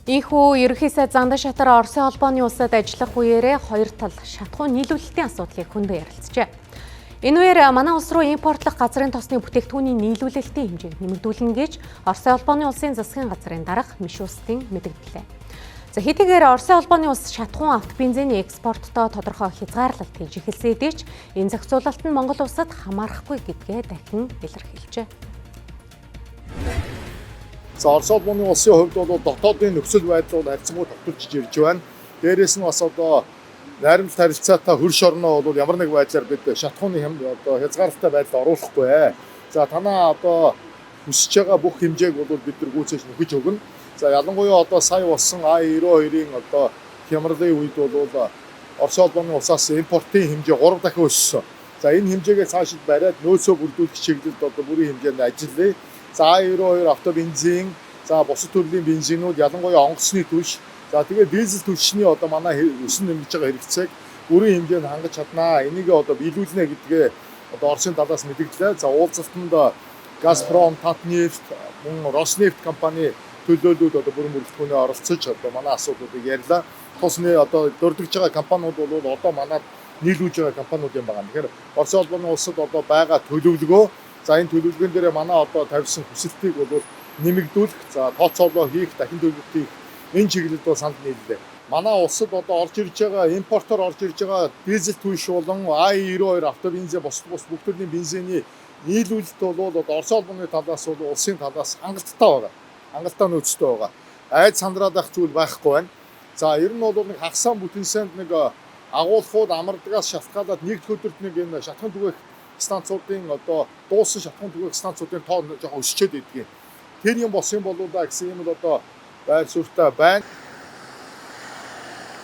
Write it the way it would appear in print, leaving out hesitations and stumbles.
Ийхүү ерөнхий сайд Зандан шатар Оросын холбооны улсад ажиллах үеэрээ хоёр тал шатхуун нийлүүлэлтийн асуудлыг хөндөө ярилцжээ. Энэ үеэр манай улс руу импортлох газрын тосны бүтээгдэхүүний нийлүүлэлтийн хэмжээг нэмэгдүүлнэ гэж Оросын холбооны улсын засгийн газрын дарга Мишустин мэдгдлээ. За хэдийгээр Оросын холбооны улс шатхуун автобензиний экспорттоо тодорхой хязгаарлалт хийж эхэлсэн хэдий ч энэ зохицуулалт нь Монгол улсад хамаарахгүй гэдгээ дахин илэрхийлжээ. За Орос улсын улсын хувьд бол дотоодын нөхцөл байдал бол харьцангуй тогтворч ирж байна. Дээрээс нь бас одоо найрамдал харилцаатай хөрш орноо бол ямар нэг байдлаар бид шатхууны одоо хязгаарлалтай байдалд оруулахгүй. За танаа одоо хүсэж байгаа бүх хэмжээг бол бид нар гүйцээж нөхөж өгнө. За ялангуяа одоо сая болсон А92-ийн одоо хямралын үед бол Орос улсын улсаас импортын хэмжээ 3 дахин өссөн. За энэ хэмжээгээ цаашид бариад нөөцөө бүрдүүлэх чиглэлд одоо бүрийн хэмжээнд ажиллая. За А92 автобензин, за бусад төрлийн бензинүүд ялангуяа онгоцны түлш, за тэгээд дизель түлшний одоо манай өсөн нэмж байгаа хэрэгцээг бүрийн хэмжээнд хангаж чаднаа. Энийг одоо биелүүлнэ гэдгээ одоо Оросын талаас мэдгдлээ. За уулзалтанд Газпром, Татнефть, мөн Роснефть компани төлөөлөлүүд одоо бүрэн бүрэлдэхүүнээ оролцож одоо манай асуудлуудыг ярьлаа. Тусны одоо дөрвөлж байгаа компаниуд бол одоо манад нийлүүлж байгаа компаниуд юм байна. Тэгэхээр Оросын холбооны улсад одоо байгаа төлөвлөгөө, за энэ төлөвлөгөөн дээр манай одоо тавьсан хүсэлтийг бол нэмэгдүүлэх, за тооцоолоо хийх, дахин төлөвлөлт хийх энэ чиглэлд бол санал нийллээ. Манай улсад одоо орж ирж байгаа импортоор орж ирж байгаа дизель түлш болон А92 автобензин бус бүх төрлийн бензиний нийлүүлэлт бол одоо Оросын холбооны талаас бол улсын талаас хангалттай байгаа. Хангалттай нөөцтэй байгаа. Айд сандраад ах зүйл байхгүй байна. За ер нь бол нэг хагасаан бүтэнсэнд нэг агуулгууд амардгаас шалтгаалаад нэг өдөрт нэг энэ шатхуун түгээх станцуудын одоо дуусан шатхуун түгээх станцуудын тоо жоохон өсчөөд идэгэн. Тэр юм болсон болоо да гэсэн юм л одоо байр суурьтай байна.